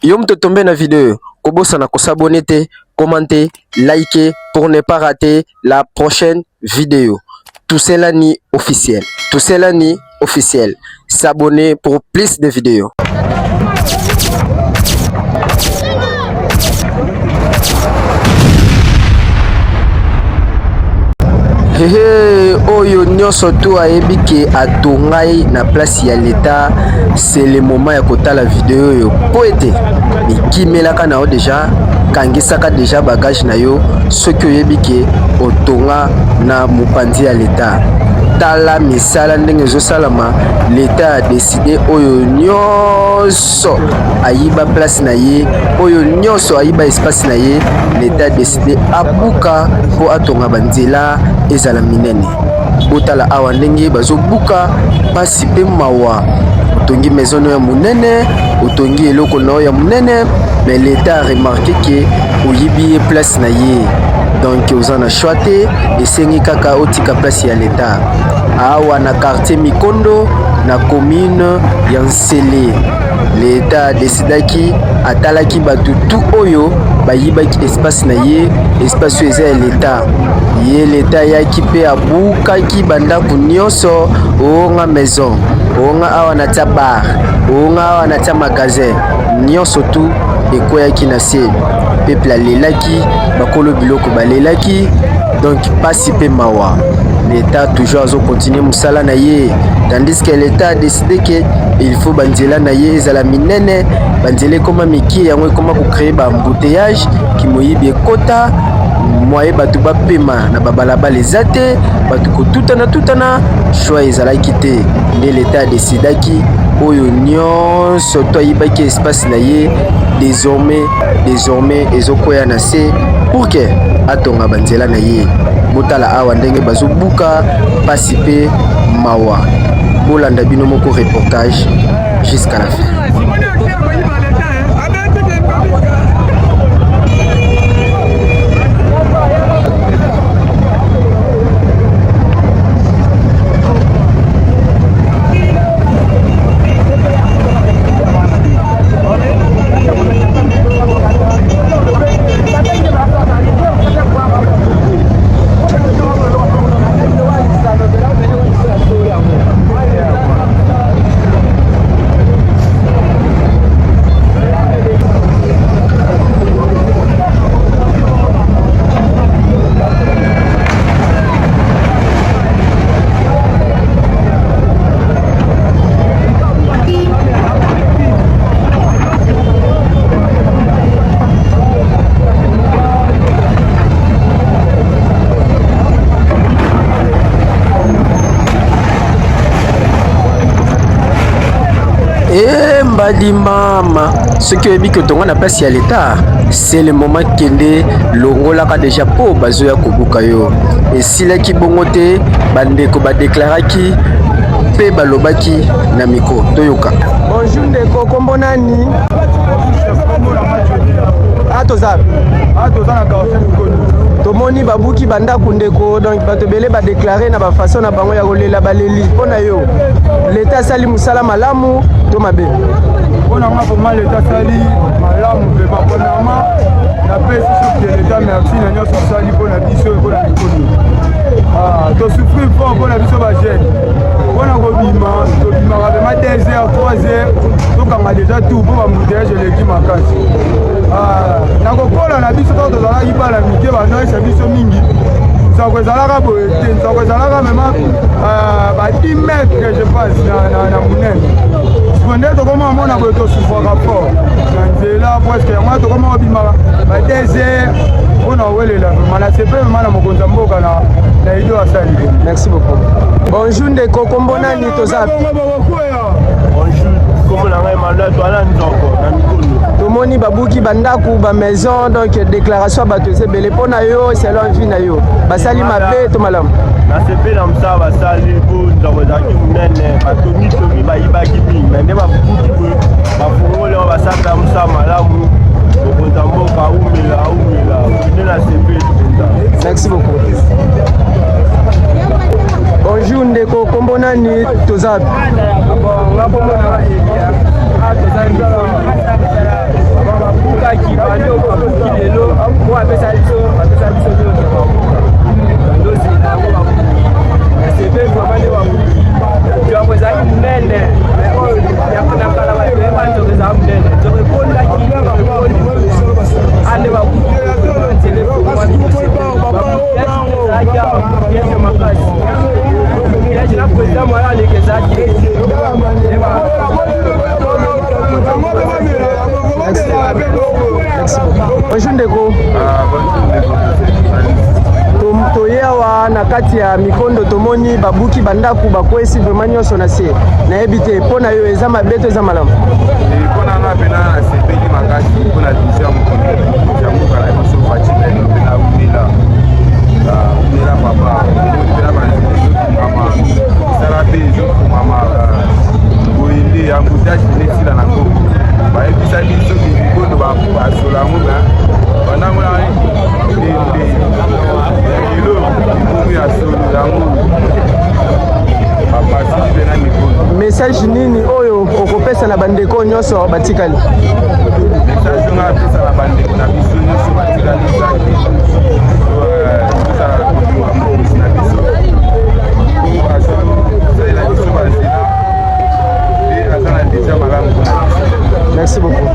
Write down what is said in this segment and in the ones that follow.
Yo mto tomber na vidéo, kobosa na s'abonner, commenter, liker pour ne pas rater la prochaine vidéo. Tout cela ni officiel. Tout cela ni officiel. S'abonner pour plus de vidéos. Hehe, oyo nyonso to ayebi ke atongai na place ya l'état, c'est le moment ya kotala vidéo yo po ete mikimelaka na yo déjà kangisaka déjà bagage na yo soki oyebi ke otonga na mopanzi ya l'état. Tala misala ndenge ezosalama, l'état a décidé oyo nyonso ayiba place na ye, oyo nyonso ayiba espace na ye, l'état a décidé abuka po atonga banzela ezala minene. Botala awa ndenge bazobuka pasi pe mawa. Otongi maison ya munene, otongi eloko na ya munene, mais l'état a remarqué que oyibi place na ye. Donc ozana choité et sengi kaka otika place ya l'état. Awa na quartier Mikondo na commune ya Nsele. L'état a décidé ki atalaki batu tout oyo bayibaki espace na ye, espace eza ya l'état. Ye l'état yaki pe abukaki bandaku nyonso, onga maison, onga awa na tia bar, onga awa na tia magasin, nyonso tout ekoyaki na se. Peuple alelaki, bakolo biloko balelaki, donc pasi pe mawa. L'état toujours a continué musala na ye, tandis que l'état a décidé que il faut banzela na ye ezala minene, banzele koma miki yango koma ko créer ba embouteillage ki moyibi ekota moye batu bapema na babalabala ezate batu ko tutana choix ezalaki te. Nde l'état a décidé ki oyo nyonso to yibaki espace na ye désormais ezokoya na se pour que atonga banzela na ye. Botala awa ndenge bazobuka pasi pe mawa. Bolanda bino moko reportage jusqu'à la fin. Mbadi mama, ce qui est dit que ton a passé à l'état, c'est le moment kende longola ka déjà po bazo ya kobuka yo. Et si la ki bongote bande ko ba déclaraki pe balobaki na miko toyoka. Bonjour ndeko kombo nani? Atoza na tomoni babuki banda kundeko, donc bato bele ba déclarer na ba façon na bango ya kolela baleli pona yo. L'état sali musala malamu to mabe. On a vraiment l'état sali malamu pe bakonama na pesi sur l'état merci na nyoso sali pona biso pona bikono. To souffrir fort pona biso ba jeune. Pona ko bima ba ma 2h 3h to kanga déjà tout pour ba moutage l'équipe makasi. Nako kola na biso to zala ibala mike ba noise biso mingi. Ça kozalaka boye te, ça kozalaka même ba 10 mètres je pense na munene. Secondaire to comment on a boye to souffrir rapport. Nzela presque moi to comment obimaka ba 2h on a wele la mana sepe mana mokonza mboka na ido asali. Merci beaucoup. Bonjour ndeko kombo nani toza. Bonjour. Comme la reine malade voilà nous encore na mikono. Tomoni babuki bandaku ba maison donc déclaration batose belé pona yo selon vie na yo. Basali mabe to malamu. Na sepe na msa basali po nzako zaki munene batomi bayibaki mingi mais nde babuki bo bafungole basaka msa malamu bokonza mboka umela nde na sepe. Merci beaucoup. Bonjour ndeko kombo nani toza. Bonjour ndeko. Toyewa na kati ya mikondo tomoni babuki bandaku bakwesi vraiment nyonso na se nayebi te mpona yo eza mabe to eza malamu mpona nga pena nasepeli makasi mpona vision ya mboka na biso fatimelo pena umela papa pena banzete ezofungama esala mpe ezofungama boyinde emboutage enesila na ngoko bayebisa biso mikondo basola yango bandango na lelo ikomi ya solo yango bapasili pena mikondo. Message nini oyo okopesa na bandeko nyonso batikali? Message nga apesa na bandeko na biso nyonso batikali ezaki tozala kotunga mokosi na biso po azalela biso bazela pe aza na deja malamu mpona biso. Merci beaucoup.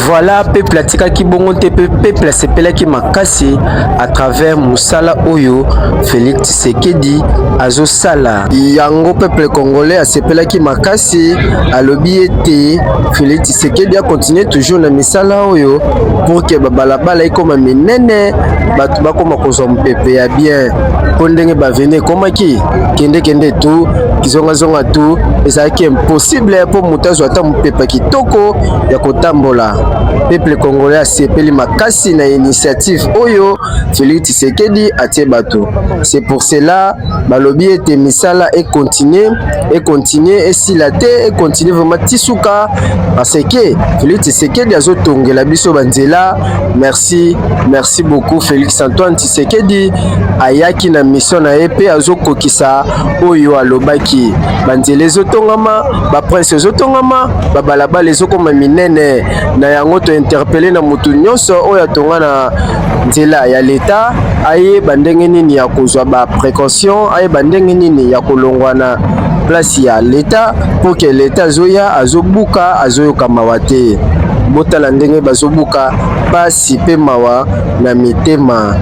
Voilà, peuple atikaki bongo te peuple asepelaki makasi à travers musala oyo Félix Tshisekedi azosala. Yango peuple congolais asepelaki makasi alobi ete Félix Tshisekedi a continué toujours na misala oyo pour que babalabala ekoma minene bato bakoma kozwa mpepe ya bien po ndenge bavene ekomaki kende tu kizongazonga tu ezalaki impossible po moto azwa ata mopepe kitoko ya kotambola. Peuple congolais asepeli makasi na initiative oyo Félix Tshisekedi atie bato. C'est pour cela balobi ete misala et continuer et sila te et continuer vraiment tisuka parce que Félix Tshisekedi azotongela biso banzela. Merci beaucoup Félix Antoine Tshisekedi ayaki na mission na epe azokokisa oyo alobaki banzela ezotongama ba prince ezotongama babalabala ezokoma minene na yango to interpeller na mutu nyonso oyo atonga na nzela ya leta aye bandenge nini ya kozwa ba précaution aye bandenge nini ya kolongwa na place ya leta pour que leta azobuka azoyoka mawa te botala ndenge bazobuka pasi pe mawa na mitema.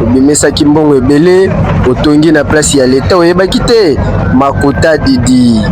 Obimesaki mbongo ebele otongi na place ya leta oyebaki te makuta didi.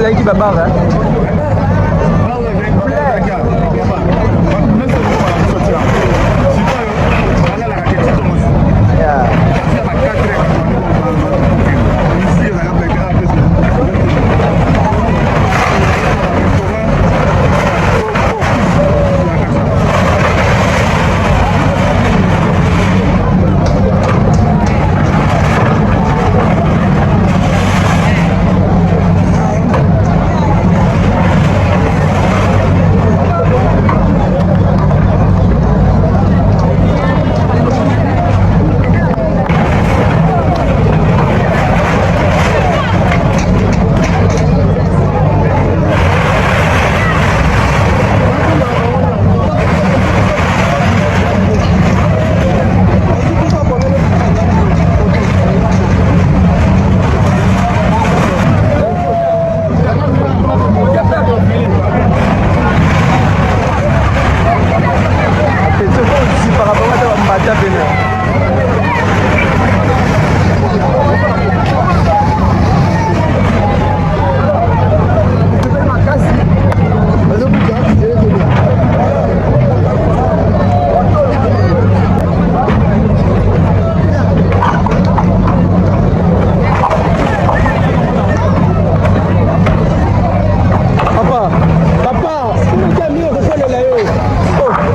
Lagi babara. Papa.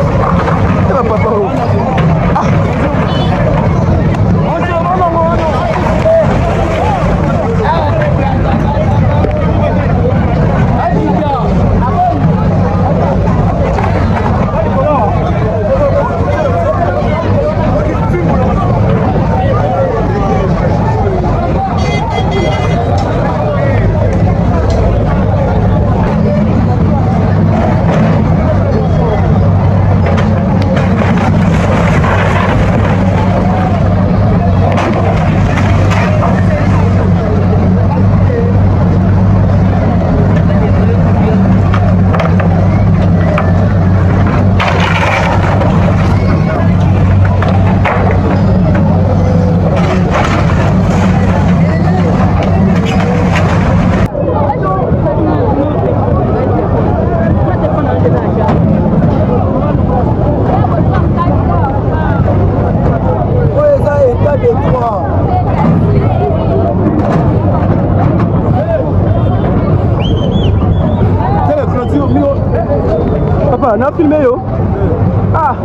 Papa, na filmé yo. Ah.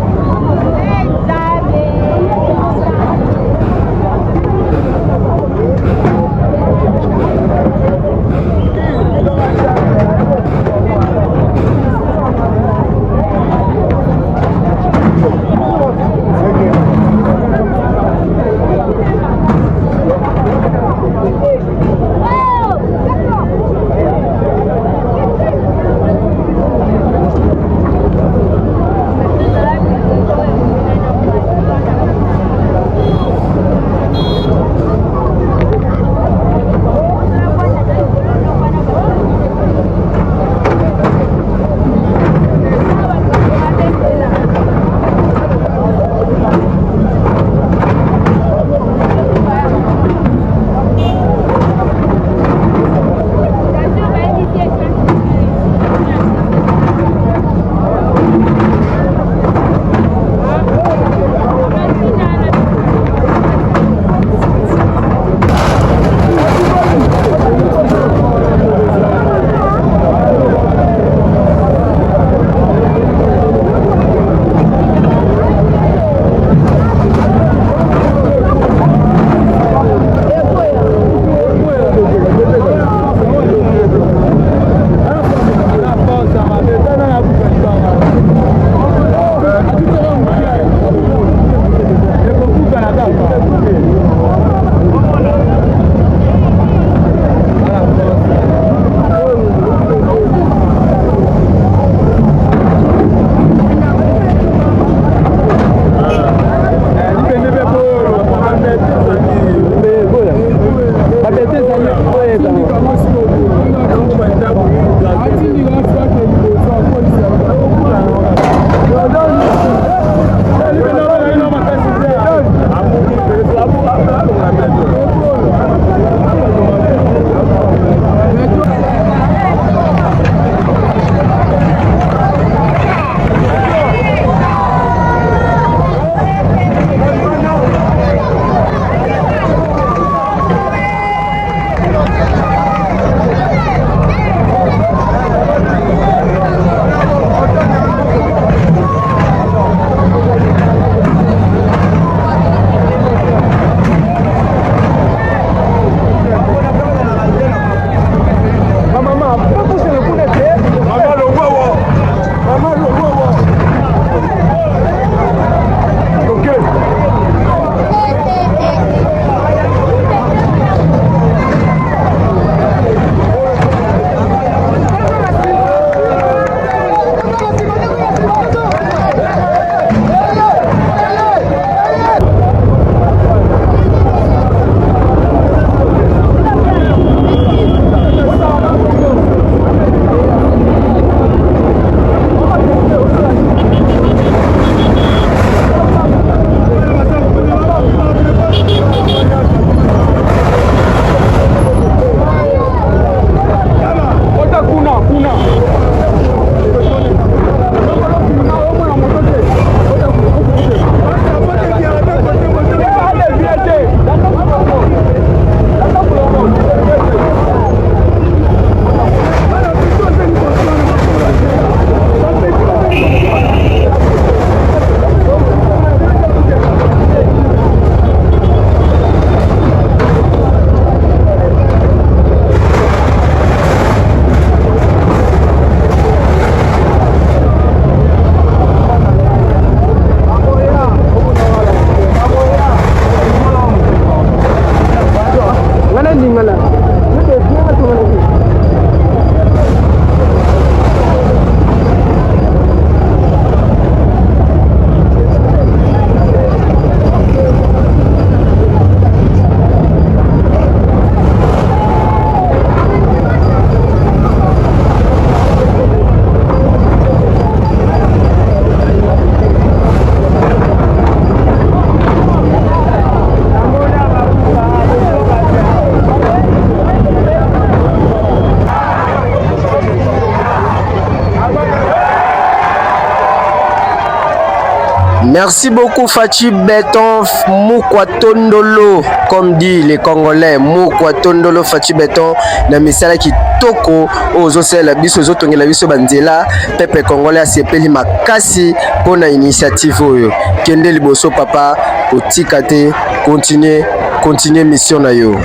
Merci beaucoup Fachi Béton Mukwatondolo, comme dit les Congolais, Mukwatondolo Fachi Béton na misala kitoko ozosela biso ozotongela biso banzela pepe Congolais asepeli makasi pona initiative oyo. Kende liboso papa otikate, continuer mission na yo.